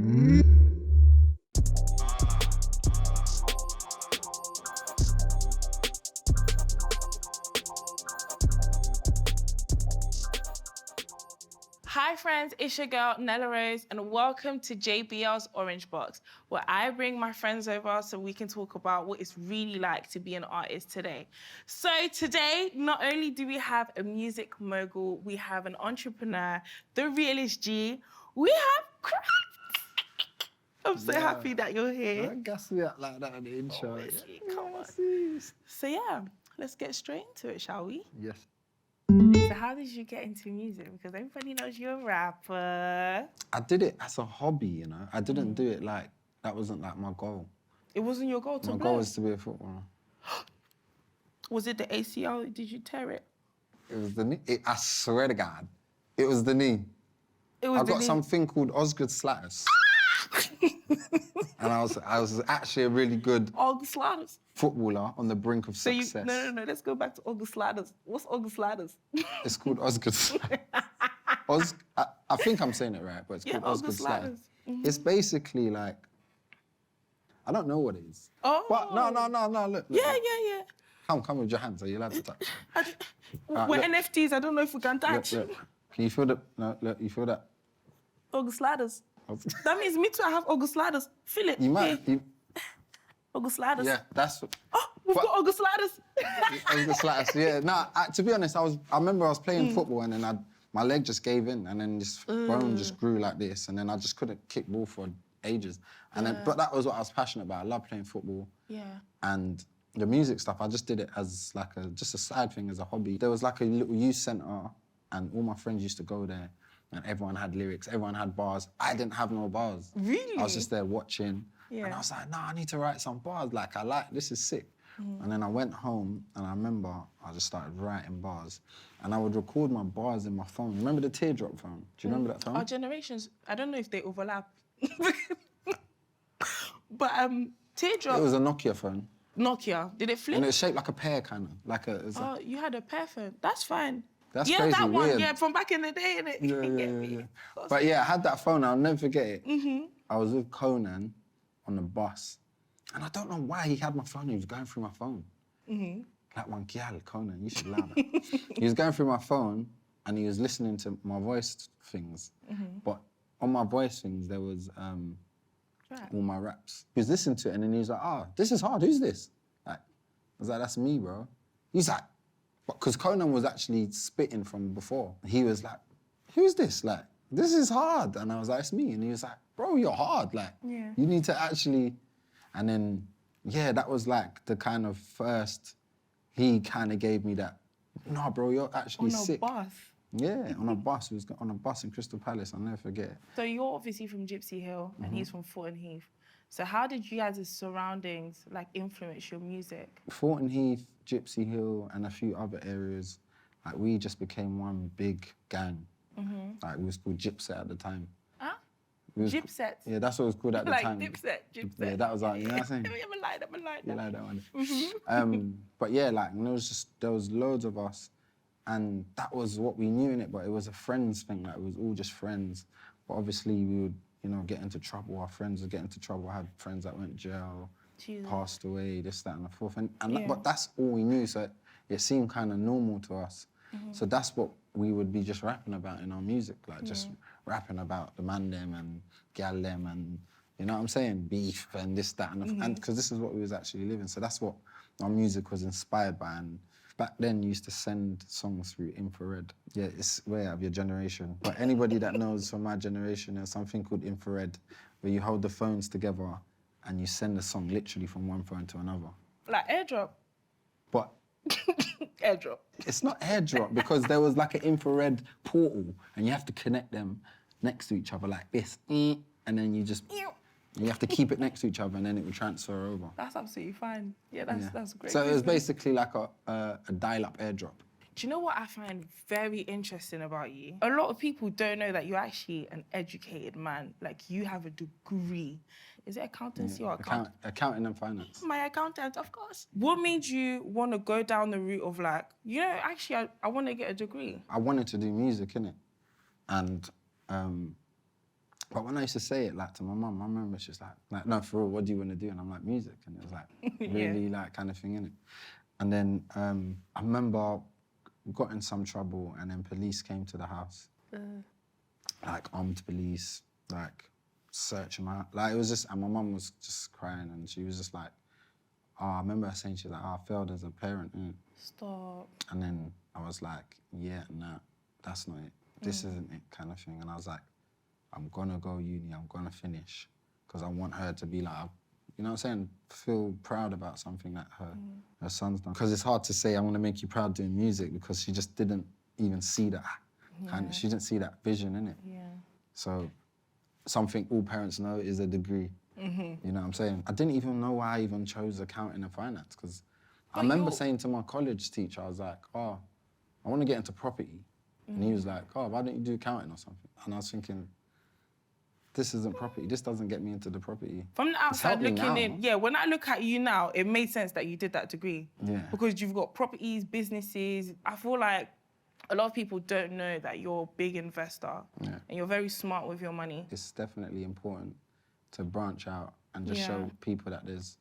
Hi friends, it's your girl Nella Rose and welcome to JBL's Orange Box, where I bring my friends over so we can talk about what it's really like to be an artist today. So today, not only do we have a music mogul, we have an entrepreneur, the realist G, we have Krept. I'm so happy that you're here. Don't gas me up like that in the intro. Obviously, come on. So yeah, let's get straight into it, shall we? Yes. So how did you get into music? Because everybody knows you're a rapper. I did it as a hobby, you know. I didn't do it like, that wasn't like my goal. It wasn't your goal to My play? goal was to be a footballer. Was it the ACL? Did you tear it? It was the knee. I swear to God, it was the knee. It was I got something called Osgood Slatters. And I was actually a really good August Sliders. footballer on the brink of success. No, let's go back to August Sliders. What's August Sliders? It's called Osgood Slatters. I think I'm saying it right, but it's called Osgood Slatters. It's basically like, I don't know what it is. Oh. But no, look. Yeah. Come with your hands. Are you allowed to touch? We're look. NFTs. I don't know if we can touch. Look. Can you feel that? No, look, you feel that? August Sliders. That means me too, I have August Sliders. Feel it. You might. August Sliders. Yeah, that's... Oh, we've got August Sliders. Osgood Slatters, yeah. No, to be honest, I remember I was playing football and then my leg just gave in and then this bone just grew like this and then I just couldn't kick ball for ages. And then, but that was what I was passionate about. I love playing football. Yeah. And the music stuff, I just did it as like just a side thing, as a hobby. There was like a little youth centre and all my friends used to go there and everyone had lyrics, everyone had bars. I didn't have no bars. Really? I was just there watching. Yeah. And I was like, nah, I need to write some bars. Like, this is sick. And then I went home and I remember I just started writing bars. And I would record my bars in my phone. Remember the teardrop phone? Do you remember that phone? Our generations, I don't know if they overlap. But teardrop. It was a Nokia phone. Nokia. Did it flip? And it was shaped like a pear, kind of. Like a... Oh, you had a pear phone. That's fine. That's yeah, crazy, that one. weird. Yeah, from back in the day, innit? Yeah. But yeah, I had that phone. I'll never forget it. I was with Konan on the bus. And I don't know why he had my phone. He was going through my phone. Like one gal, Konan, you should love it. He was going through my phone and he was listening to my voice things. But on my voice things, there was all my raps. He was listening to it and then he was like, this is hard, who's this? Like, I was like, that's me, bro. He's like, because Konan was actually spitting from before. He was like, who's this? Like, this is hard. And I was like, it's me. And he was like, bro, you're hard. Like, you need to actually... And then, yeah, that was like the kind of first, he kind of gave me that, no, bro, you're actually sick. On a bus? Yeah, on a bus. It was on a bus in Crystal Palace, I'll never forget it. So you're obviously from Gypsy Hill and he's from Fulton Heath. So how did you guys' surroundings like influence your music? Fulton Heath, Gypsy Hill and a few other areas, like we just became one big gang. Like we was called Gypset at the time. Gypsets? Yeah, that's what it was called at the time. Like Dipset, Gypset. Yeah, that was like, you know what I'm saying? I'm like that. You like that one? But yeah, like, there was loads of us and that was what we knew in it, but it was a friends thing, like it was all just friends. But obviously we would, you know, get into trouble, our friends would get into trouble. I had friends that went to jail, passed away, this, that, and the fourth. But that's all we knew, so it seemed kind of normal to us. So that's what we would be just rapping about in our music, like just rapping about the man them and gal them and, you know what I'm saying, beef and this, that, and because this is what we was actually living. So that's what our music was inspired by. And back then, you used to send songs through infrared. Yeah, it's way out of your generation. But anybody that knows from my generation, there's something called infrared, where you hold the phones together and you send a song literally from one phone to another. Like airdrop? But... airdrop. It's not airdrop because there was like an infrared portal and you have to connect them next to each other like this. And then you have to keep it next to each other and then it will transfer over. That's absolutely fine. Yeah, that's great. So it was basically like a dial-up airdrop. Do you know what I find very interesting about you? A lot of people don't know that you're actually an educated man. Like, you have a degree. Is it accountancy or accounting? Accounting and finance. My accountant, of course. What made you want to go down the route of like, you know, actually, I want to get a degree? I wanted to do music, innit? And But when I used to say it like to my mum, my mum was just like, no, for real, what do you want to do? And I'm like, music. And it was like, really like kind of thing, innit? And then I remember got in some trouble and then police came to the house. Like armed police, like searching my, like it was just, and my mum was just crying and she was just like, oh, I remember her saying, she's like, oh, I failed as a parent, innit? Stop. And then I was like, yeah, nah, that's not it. This isn't it kind of thing. And I was like, I'm gonna go uni, I'm gonna finish. Because I want her to be like, you know what I'm saying? Feel proud about something that her son's done. Because it's hard to say, I want to make you proud doing music because she just didn't even see that. She didn't see that vision in it. Yeah. So something all parents know is a degree. You know what I'm saying? I didn't even know why I even chose accounting and finance because I remember saying to my college teacher, I was like, oh, I want to get into property. And he was like, oh, why don't you do accounting or something? And I was thinking, this isn't property. This doesn't get me into the property. From the outside looking in, now. yeah, when I look at you now, it made sense that you did that degree. Yeah. Because you've got properties, businesses. I feel like a lot of people don't know that you're a big investor and you're very smart with your money. It's definitely important to branch out and just show people that there's,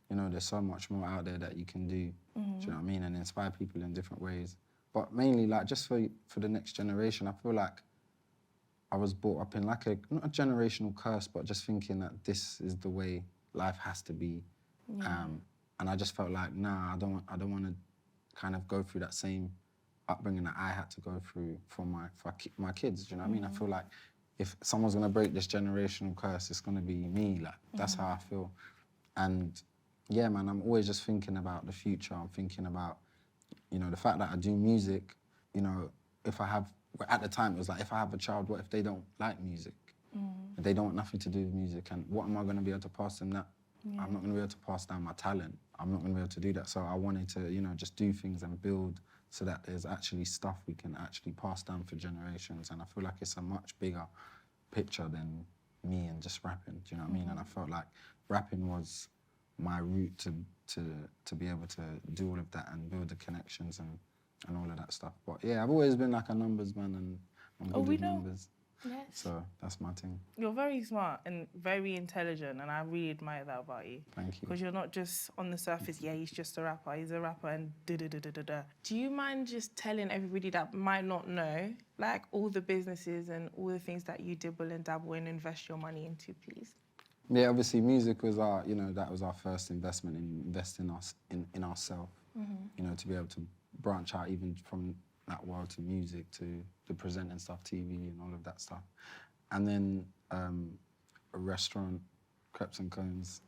you know, there's so much more out there that you can do. Do you know what I mean? And inspire people in different ways. But mainly, like, just for the next generation, I feel like I was brought up in like not a generational curse, but just thinking that this is the way life has to be. And I just felt like, nah, I don't want to kind of go through that same upbringing that I had to go through for my kids. Do you know what I mean? I feel like if someone's gonna break this generational curse, it's gonna be me. Like that's how I feel. And yeah, man, I'm always just thinking about the future. I'm thinking about, you know, the fact that I do music. You know, if I have. At the time, it was like, if I have a child, what if they don't like music? If they don't want nothing to do with music, and what am I going to be able to pass them that? I'm not going to be able to pass down my talent. I'm not going to be able to do that. So I wanted to, you know, just do things and build so that there's actually stuff we can actually pass down for generations. And I feel like it's a much bigger picture than me and just rapping, do you know what I mean? And I felt like rapping was my route to be able to do all of that and build the connections and all of that stuff. But yeah, I've always been like a numbers man and I'm good with numbers. Yes. So that's my thing. You're very smart and very intelligent, and I really admire that about you. Thank you. Because you're not just on the surface, yeah, he's just a rapper, he's a rapper and da-da-da-da-da-da. Do you mind just telling everybody that might not know, like all the businesses and all the things that you dibble and dabble and invest your money into, please? Yeah, obviously music was our, you know, that was our first investment in investing in ourselves, you know, to be able to branch out even from that world to music, to the presenting stuff, TV and all of that stuff. And then a restaurant, Krept and Cones,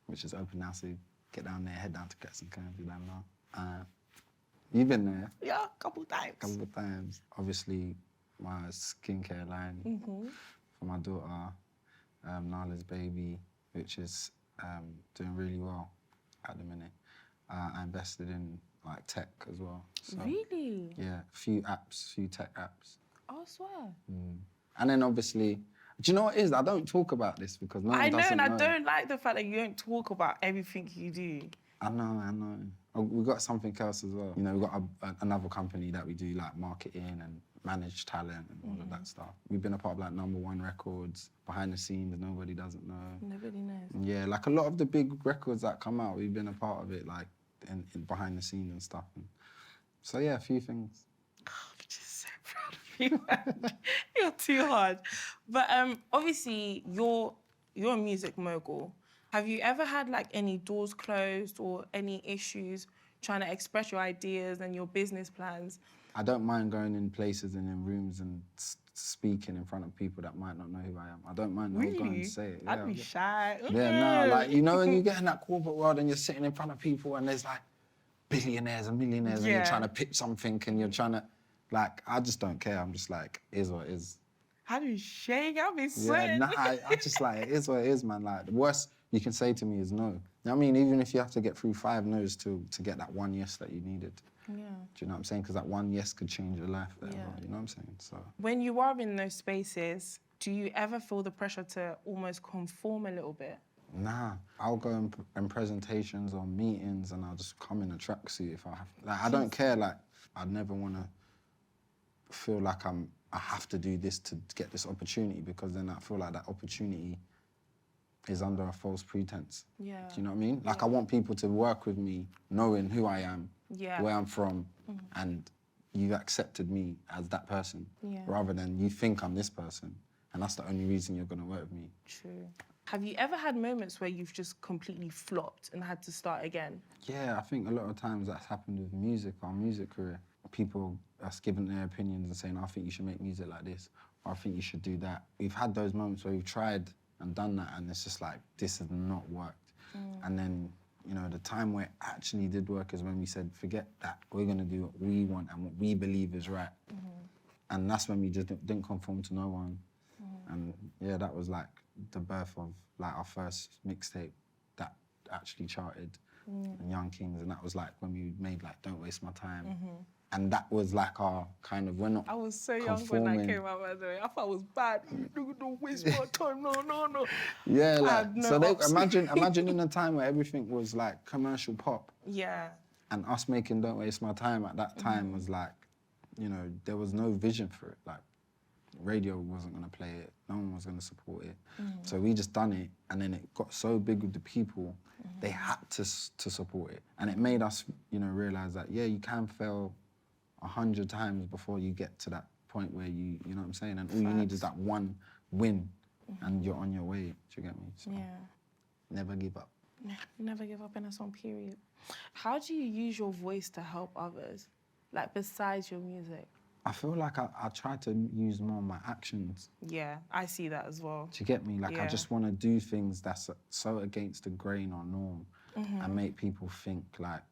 which is open now, so you get down there, head down to Krept and Cones, you don't know. You've been there? Yeah, a couple times. Couple of times. Obviously, my skincare line for my daughter, Nella's baby, which is doing really well at the minute. I invested in like tech as well. So, really? Yeah, a few tech apps. I swear. And then obviously, do you know what it is? I don't talk about this because no one doesn't know. I don't like the fact that you don't talk about everything you do. I know. Oh, we've got something else as well. You know, we've got another company that we do like marketing and manage talent and all of that stuff. We've been a part of like #1 records, behind the scenes, nobody doesn't know. Nobody knows. Yeah, like a lot of the big records that come out, we've been a part of it, like in behind the scenes and stuff. And so yeah, a few things. I'm just so proud of you, man. You're too hard. But obviously, you're a music mogul. Have you ever had like any doors closed or any issues trying to express your ideas and your business plans? I don't mind going in places and in rooms and speaking in front of people that might not know who I am. I don't mind. Really? I'll go and say it. I'd be shy. Yeah, no, like, you know, when you get in that corporate world and you're sitting in front of people and there's like billionaires and millionaires and you're trying to pitch something and you're trying to, like, I just don't care. I'm just like, it is what it is. How do you shake? I'll be sweating. Yeah, I just like, it is what it is, man. Like, the worst you can say to me is no. You know what I mean? Even if you have to get through 5 no's to get that one yes that you needed. Yeah. Do you know what I'm saying? Because that one yes could change your life forever. You know what I'm saying? So. When you are in those spaces, do you ever feel the pressure to almost conform a little bit? Nah, I'll go in presentations or meetings and I'll just come in a tracksuit if I have. Like, I don't care. Like, I'd never want to feel like I'm I have to do this to get this opportunity, because then I feel like that opportunity is under a false pretense. Yeah. Do you know what I mean? Like, Yeah. I want people to work with me knowing who I am, Yeah. where I'm from, and you accepted me as that person, Yeah. rather than you think I'm this person, and that's the only reason you're gonna work with me. True. Have you ever had moments where you've just completely flopped and had to start again? Yeah, I think a lot of times that's happened with music, our music career. People are giving their opinions and saying, I think you should make music like this, or I think you should do that. We've had those moments where we've tried and done that, and it's just like, this has not worked. And then, you know, the time where it actually did work is when we said, forget that, we're gonna do what we want and what we believe is right. And that's when we just didn't conform to no one. And yeah, that was like the birth of like our first mixtape that actually charted, and Young Kings, and that was like when we made like Don't Waste My Time. And that was like our kind of, we're not I was so young when that came out, by the way. I thought it was bad. Don't waste my time, no. Yeah, I like, had no so they, option. imagine in a time where everything was like commercial pop, Yeah. and us making Don't Waste My Time at that time was like, you know, there was no vision for it. Like, radio wasn't gonna play it, no one was gonna support it. So we just done it, and then it got so big with the people, they had to support it. And it made us, you know, realize that, yeah, you can fail 100 times before you get to that point where you know what I'm saying? And all you need is that one win, and you're on your way, do you get me? So, Yeah. never give up. Never give up in a song, period. How do you use your voice to help others? Like, besides your music? I feel like I try to use more of my actions. Yeah, I see that as well. Do you get me? Like, Yeah. I just want to do things that's so against the grain or norm, and make people think like,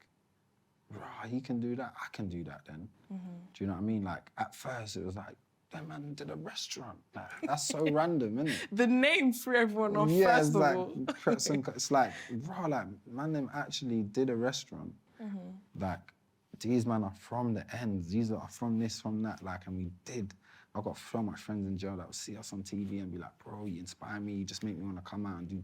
rah, he can do that, I can do that then. Do you know what I mean? Like, at first it was like, that man did a restaurant. Like, that's so random, isn't it? The name threw everyone off, Yeah, first it's of like, all. it's like, rah, like, man, them actually did a restaurant. Like, these men are from the ends, these are from this, from that, like, and we did. I've got so much friends in jail that would see us on TV and be like, bro, you inspire me, you just make me want to come out and do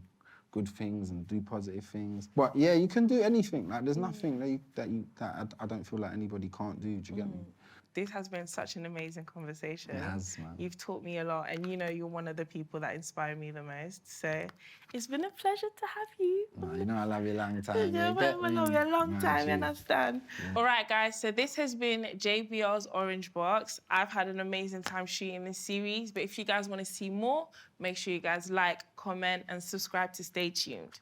good things and do positive things. But yeah, you can do anything. Like, there's nothing that I don't feel like anybody can't do. Do you get me? This has been such an amazing conversation. It has, man. You've taught me a lot, and you know you're one of the people that inspire me the most. So it's been a pleasure to have you. No, you know I love you a long time. Yeah, You get I me? love you a long Nah, time, you G. understand? All right, guys, so this has been JBL's Orange Box. I've had an amazing time shooting this series, but if you guys want to see more, make sure you guys like, comment, and subscribe to stay tuned.